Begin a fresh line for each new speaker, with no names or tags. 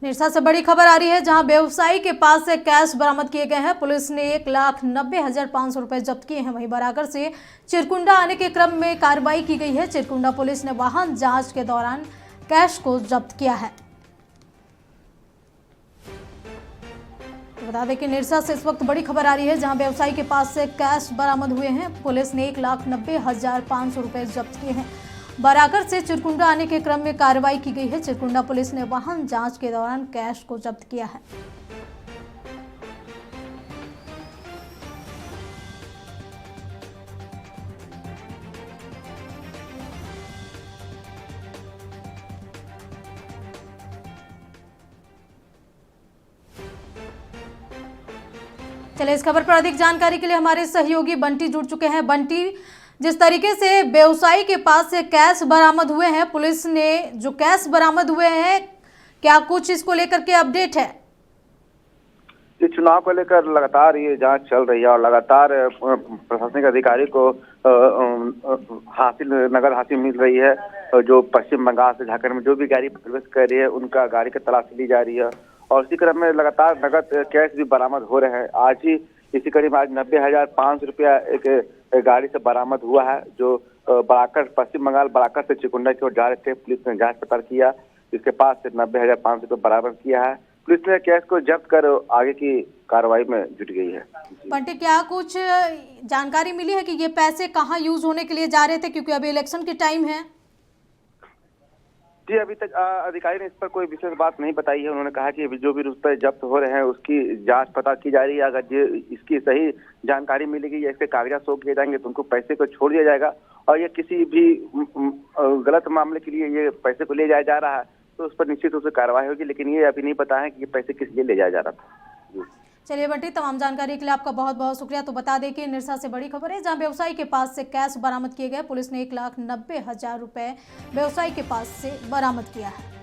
निरसा से बड़ी खबर आ रही है, जहां व्यवसायी के पास से कैश बरामद किए गए हैं। पुलिस ने 1,90,500 रुपए जब्त किए हैं। वहीं बराकर से चिरकुंडा आने के क्रम में कार्रवाई की गई है। चिरकुंडा पुलिस ने वाहन जांच के दौरान कैश को जब्त किया है। तो बता दें कि निरसा से इस वक्त बड़ी खबर आ रही है, जहां व्यवसायी के पास से कैश बरामद हुए हैं। पुलिस ने 1,90,500 रुपए जब्त किए हैं। बराकर से चिरकुंडा आने के क्रम में कार्रवाई की गई है। चिरकुंडा पुलिस ने वाहन जांच के दौरान कैश को जब्त किया है। चलिए, इस खबर पर अधिक जानकारी के लिए हमारे सहयोगी बंटी जुड़ चुके हैं। बंटी, जिस तरीके से व्यवसायी के पास से कैश बरामद हुए हैं, पुलिस ने जो कैश बरामद हुए हैं, क्या कुछ इसको लेकर के अपडेट है?
इस चुनाव को लेकर लगातार ये जांच चल रही है और लगातार प्रशासनिक अधिकारी को नगद हासिल मिल रही है। जो पश्चिम बंगाल से झारखंड में जो भी गाड़ी प्रवेश कर रही है, उनका गाड़ी की तलाशी ली जा रही है और इसी क्रम में लगातार नगद कैश भी बरामद हो रहे हैं। आज ही इसी करीब आज 90,500 रुपया एक गाड़ी से बरामद हुआ है, जो बराकर पश्चिम बंगाल बराकर से चिरकुंडा की ओर जा रहे थे। पुलिस ने जांच पड़ताल किया, इसके पास से 90,500 रुपये बरामद किया है। पुलिस ने कैश को जब्त कर आगे की कार्रवाई में जुट गई है।
बंटी, क्या कुछ जानकारी मिली है कि ये पैसे कहाँ यूज होने के लिए जा रहे थे, क्योंकि अभी इलेक्शन के टाइम है?
जी, अभी तक अधिकारी ने इस पर कोई विशेष बात नहीं बताई है। उन्होंने कहा कि जो भी रुपये जब्त हो रहे हैं उसकी जांच पता की जा रही है। अगर ये इसकी सही जानकारी मिलेगी या इसके कागजात शो किए जाएंगे तो उनको पैसे को छोड़ दिया जाएगा और ये किसी भी गलत मामले के लिए ये पैसे को ले जाया जा रहा है तो उस पर निश्चित रूप से कार्रवाई होगी, लेकिन ये अभी नहीं पता है कि ये पैसे किस लिए ले जाया जा रहा था।
चलिए बंटी, तमाम जानकारी के लिए आपका बहुत बहुत शुक्रिया। तो बता दें कि निरसा से बड़ी खबर है, जहां व्यवसायी के पास से कैश बरामद किए गए। पुलिस ने 1,90,500 रुपए व्यवसायी के पास से बरामद किया है।